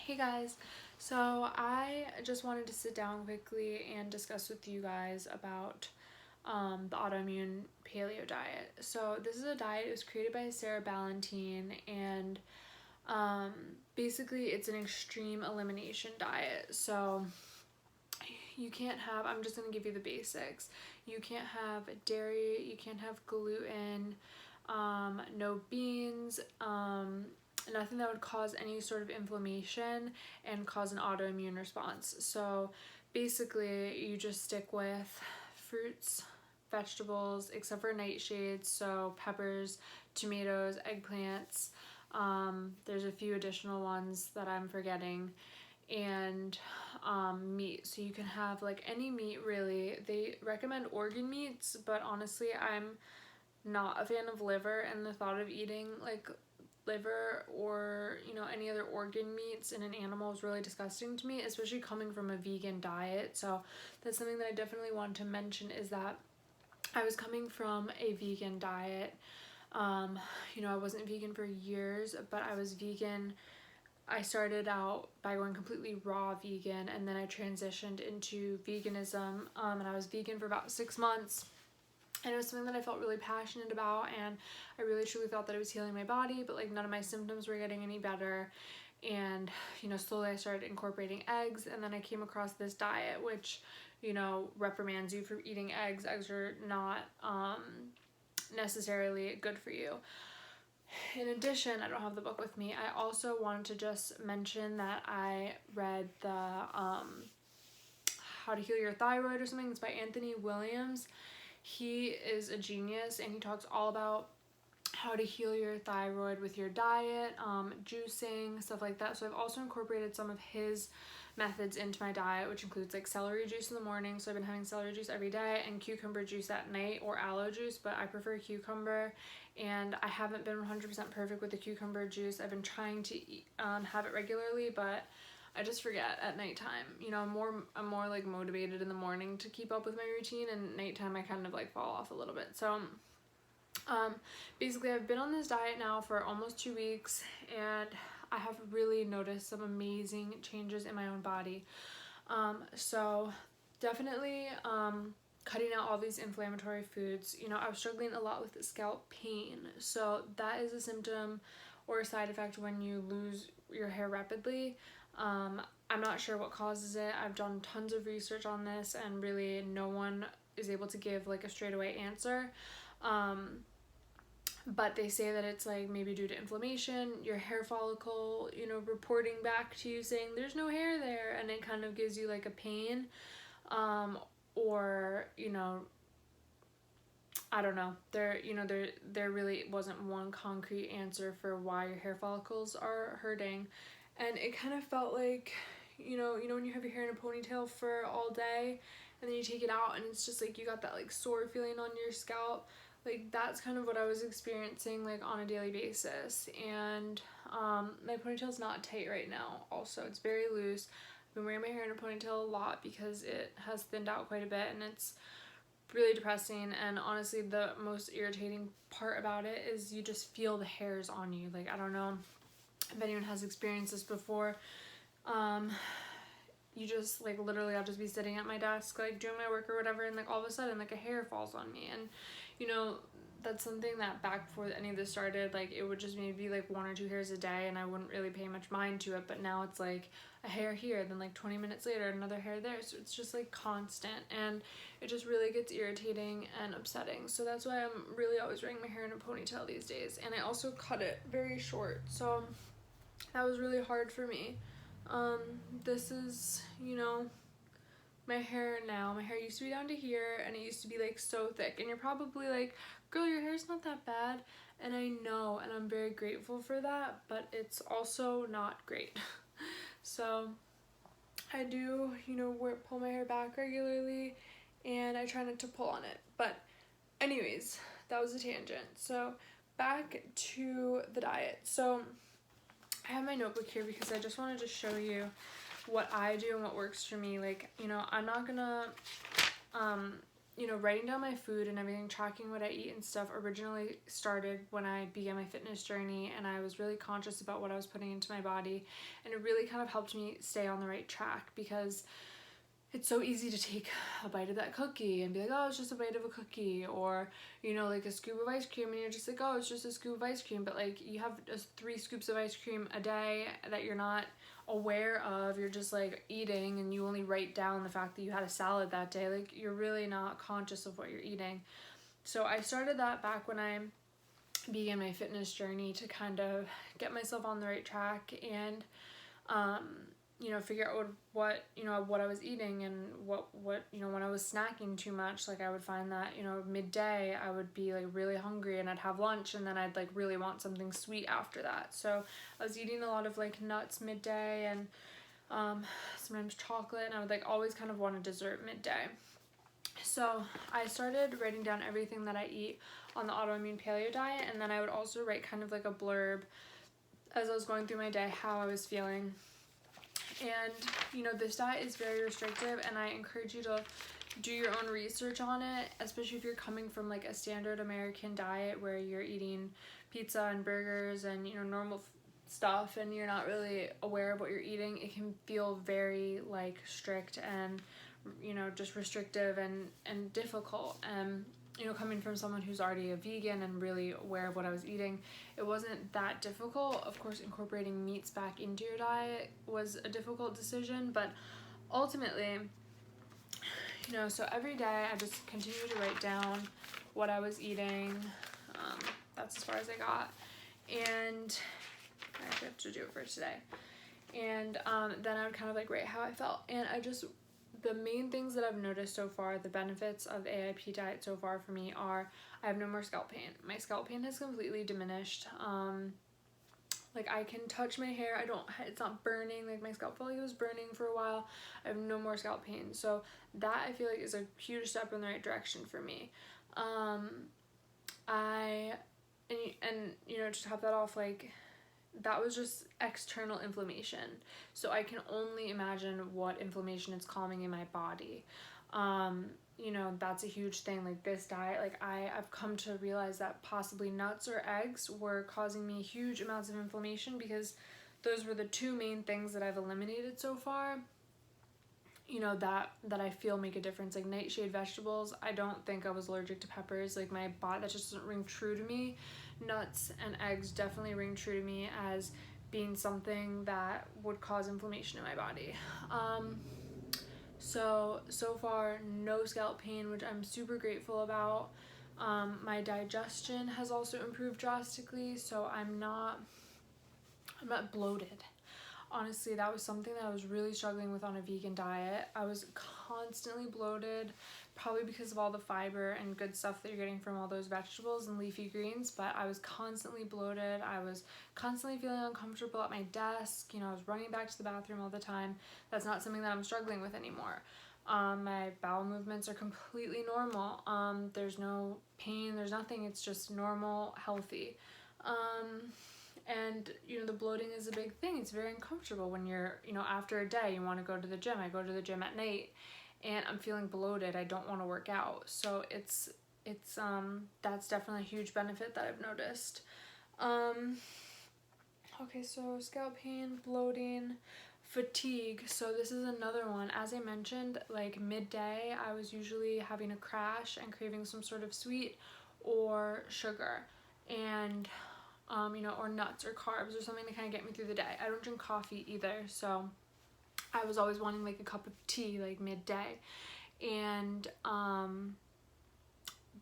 Hey guys, so I just wanted to sit down quickly and discuss with you guys about the autoimmune paleo diet. So this is a diet. It was created by Sarah Ballantyne, and um, basically it's an extreme elimination diet. So you can't have, I'm just going to give you the basics. You can't have dairy, you can't have gluten, no beans, nothing that would cause any sort of inflammation and cause an autoimmune response. So basically you just stick with fruits, vegetables, except for nightshades, so peppers, tomatoes, eggplants. There's a few additional ones that I'm forgetting, and meat. So you can have like any meat really. They recommend organ meats, but honestly I'm not a fan of liver, and the thought of eating like liver or any other organ meats in an animal is really disgusting to me, especially coming from a vegan diet. So that's something that I definitely want to mention, is that I was coming from a vegan diet. I wasn't vegan for years, but I was vegan. I started out by going completely raw vegan, and then I transitioned into veganism, and I was vegan for about 6 months. And it was something that I felt really passionate about, and I really truly thought that it was healing my body, but like none of my symptoms were getting any better. And slowly I started incorporating eggs, and then I came across this diet which reprimands you for eating eggs. Eggs are not necessarily good for you. In addition, I don't have the book with me, I also wanted to just mention that I read the How to Heal Your Thyroid or something. It's by Anthony Williams. He is a genius, and he talks all about how to heal your thyroid with your diet, juicing, stuff like that. So I've also incorporated some of his methods into my diet, which includes like celery juice in the morning. So I've been having celery juice every day, and cucumber juice at night, or aloe juice, but I prefer cucumber. And I haven't been 100% perfect with the cucumber juice. I've been trying to have it regularly, but I just forget at nighttime. I'm more like motivated in the morning to keep up with my routine, and nighttime I kind of like fall off a little bit. So basically I've been on this diet now for almost 2 weeks, and I have really noticed some amazing changes in my own body. So definitely cutting out all these inflammatory foods. I was struggling a lot with scalp pain. So that is a symptom or a side effect when you lose your hair rapidly. I'm not sure what causes it. I've done tons of research on this, and really no one is able to give like a straightaway answer. But they say that it's like maybe due to inflammation, your hair follicle, reporting back to you saying there's no hair there, and it kind of gives you like a pain, or I don't know. There really wasn't one concrete answer for why your hair follicles are hurting. And it kind of felt like, when you have your hair in a ponytail for all day, and then you take it out and it's just like you got that like sore feeling on your scalp. Like that's kind of what I was experiencing like on a daily basis. And my ponytail's not tight right now. Also, it's very loose. I've been wearing my hair in a ponytail a lot because it has thinned out quite a bit, and it's really depressing. And honestly, the most irritating part about it is you just feel the hairs on you. Like, I don't know if anyone has experienced this before. You just like literally I'll just be sitting at my desk like doing my work or whatever, and like all of a sudden like a hair falls on me. And that's something that back before any of this started, like it would just maybe like 1 or 2 hairs a day, and I wouldn't really pay much mind to it. But now it's like a hair here, then like 20 minutes later another hair there. So it's just like constant, and it just really gets irritating and upsetting. So that's why I'm really always wearing my hair in a ponytail these days. And I also cut it very short, so that was really hard for me. This is my hair now. My hair used to be down to here, and it used to be like so thick, and you're probably like, girl, your hair's not that bad. And I know, and I'm very grateful for that, but it's also not great. So I do pull my hair back regularly, and I try not to pull on it. But anyways, that was a tangent. So back to the diet. So I have my notebook here because I just wanted to show you what I do and what works for me. Like, I'm not gonna writing down my food and everything, tracking what I eat and stuff originally started when I began my fitness journey, and I was really conscious about what I was putting into my body, and it really kind of helped me stay on the right track, because it's so easy to take a bite of that cookie and be like, oh, it's just a bite of a cookie, or, like a scoop of ice cream, and you're just like, oh, it's just a scoop of ice cream, but like you have 3 scoops of ice cream a day that you're not aware of. You're just like eating, and you only write down the fact that you had a salad that day. Like, you're really not conscious of what you're eating. So I started that back when I began my fitness journey, to kind of get myself on the right track, and figure out what I was eating, and what when I was snacking too much. Like, I would find that midday I would be like really hungry, and I'd have lunch, and then I'd like really want something sweet after that. So I was eating a lot of like nuts midday, and sometimes chocolate, and I would like always kind of want a dessert midday. So I started writing down everything that I eat on the autoimmune paleo diet, and then I would also write kind of like a blurb as I was going through my day, how I was feeling. And this diet is very restrictive, and I encourage you to do your own research on it, especially if you're coming from like a standard American diet where you're eating pizza and burgers and normal stuff, and you're not really aware of what you're eating. It can feel very like strict and just restrictive and difficult. And coming from someone who's already a vegan and really aware of what I was eating, it wasn't that difficult. Of course, incorporating meats back into your diet was a difficult decision, but ultimately, so every day I just continued to write down what I was eating. That's as far as I got, and I have to do it for today. And then I would kind of like write how I felt, and the main things that I've noticed so far, the benefits of the AIP diet so far for me are, I have no more scalp pain. My scalp pain has completely diminished. Like, I can touch my hair. It's not burning. Like, my scalp felt like it was burning for a while. I have no more scalp pain. So that, I feel like, is a huge step in the right direction for me. To top that off, like, that was just external inflammation. So I can only imagine what inflammation it's calming in my body. That's a huge thing. Like, this diet, like I've come to realize that possibly nuts or eggs were causing me huge amounts of inflammation, because those were the 2 main things that I've eliminated so far, that I feel make a difference. Like, nightshade vegetables, I don't think I was allergic to peppers. Like, my body, that just doesn't ring true to me. Nuts and eggs definitely ring true to me as being something that would cause inflammation in my body. So far, no scalp pain, which I'm super grateful about. My digestion has also improved drastically, so I'm not bloated. Honestly, that was something that I was really struggling with on a vegan diet. I was constantly bloated, probably because of all the fiber and good stuff that you're getting from all those vegetables and leafy greens, but I was constantly bloated. I was constantly feeling uncomfortable at my desk. I was running back to the bathroom all the time. That's not something that I'm struggling with anymore. My bowel movements are completely normal. There's no pain, there's nothing. It's just normal, healthy. And the bloating is a big thing. It's very uncomfortable when you're after a day you want to go to the gym. I go to the gym at night and I'm feeling bloated. I don't want to work out. So it's that's definitely a huge benefit that I've noticed. Okay, so scalp pain, bloating, fatigue. So this is another one. As I mentioned, like midday I was usually having a crash and craving some sort of sweet or sugar, and or nuts or carbs or something to kind of get me through the day. I don't drink coffee either, so I was always wanting like a cup of tea like midday, and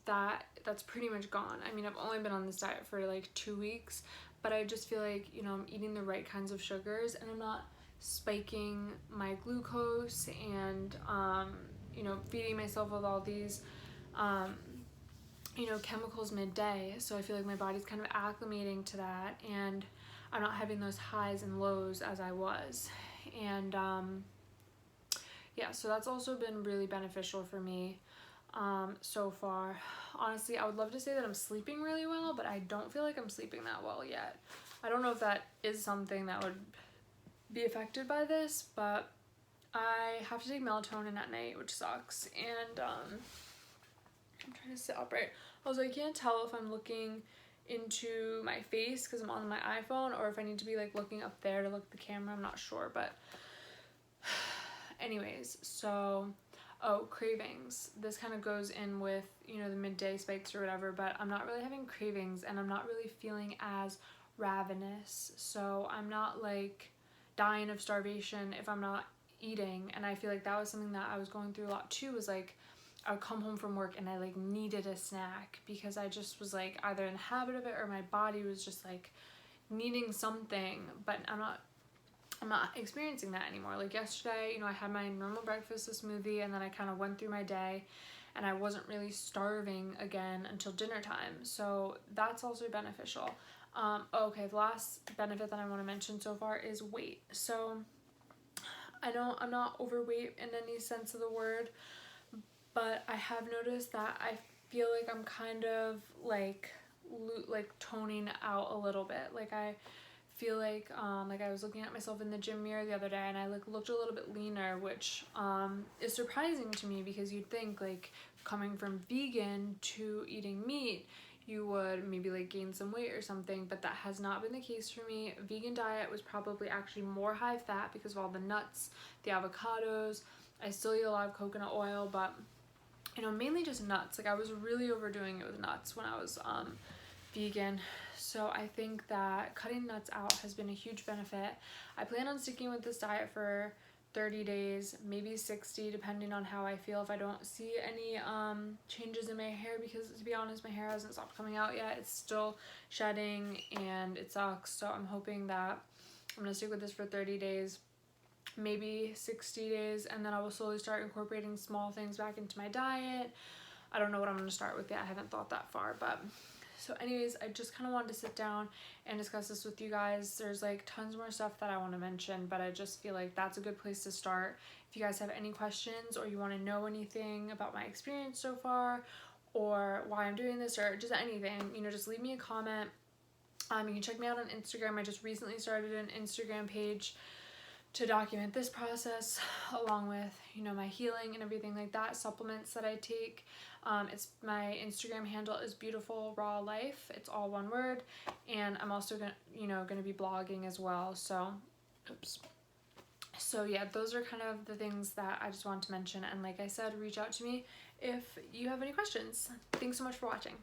that's pretty much gone. I mean, I've only been on this diet for like 2 weeks, but I just feel like I'm eating the right kinds of sugars, and I'm not spiking my glucose and feeding myself with all these chemicals midday. So I feel like my body's kind of acclimating to that, and I'm not having those highs and lows as I was. And so that's also been really beneficial for me so far. Honestly, I would love to say that I'm sleeping really well, but I don't feel like I'm sleeping that well yet. I don't know if that is something that would be affected by this, but I have to take melatonin at night, which sucks. And I'm trying to sit upright. Also, I can't tell if I'm looking into my face because I'm on my iPhone, or if I need to be like looking up there to look at the camera. I'm not sure, but anyways, so cravings. This kind of goes in with, you know, the midday spikes or whatever, but I'm not really having cravings and I'm not really feeling as ravenous. So I'm not like dying of starvation if I'm not eating. And I feel like that was something that I was going through a lot too, was like I would come home from work and I like needed a snack because I just was like either in the habit of it or my body was just like needing something, but I'm not experiencing that anymore. Like yesterday, you know, I had my normal breakfast, a smoothie, and then I kind of went through my day and I wasn't really starving again until dinner time. So that's also beneficial. Okay, the last benefit that I want to mention so far is weight. So I know I'm not overweight in any sense of the word, but I have noticed that I feel like I'm kind of like toning out a little bit. Like I feel like I was looking at myself in the gym mirror the other day and I like looked a little bit leaner, which is surprising to me because you'd think like coming from vegan to eating meat you would maybe like gain some weight or something, but that has not been the case for me. Vegan diet was probably actually more high fat because of all the nuts, the avocados. I still eat a lot of coconut oil, but you know, mainly just nuts. Like I was really overdoing it with nuts when I was vegan. So I think that cutting nuts out has been a huge benefit. I plan on sticking with this diet for 30 days, maybe 60, depending on how I feel. If I don't see any changes in my hair, because to be honest, my hair hasn't stopped coming out yet. It's still shedding and it sucks. So I'm hoping that I'm gonna stick with this for 30 days, maybe 60 days, and then I will slowly start incorporating small things back into my diet. I don't know what I'm going to start with yet. I haven't thought that far, but so anyways, I just kind of wanted to sit down and discuss this with you guys. There's like tons more stuff that I want to mention, but I just feel like that's a good place to start. If you guys have any questions or you want to know anything about my experience so far or why I'm doing this or just anything, you know, just leave me a comment. You can check me out on Instagram. I just recently started an Instagram page to document this process along with, you know, my healing and everything like that, supplements that I take. It's my Instagram handle is Beautiful Raw Life. It's all one word, and I'm also gonna be blogging as well. So yeah, those are kind of the things that I just wanted to mention, and like I said, reach out to me if you have any questions. Thanks so much for watching.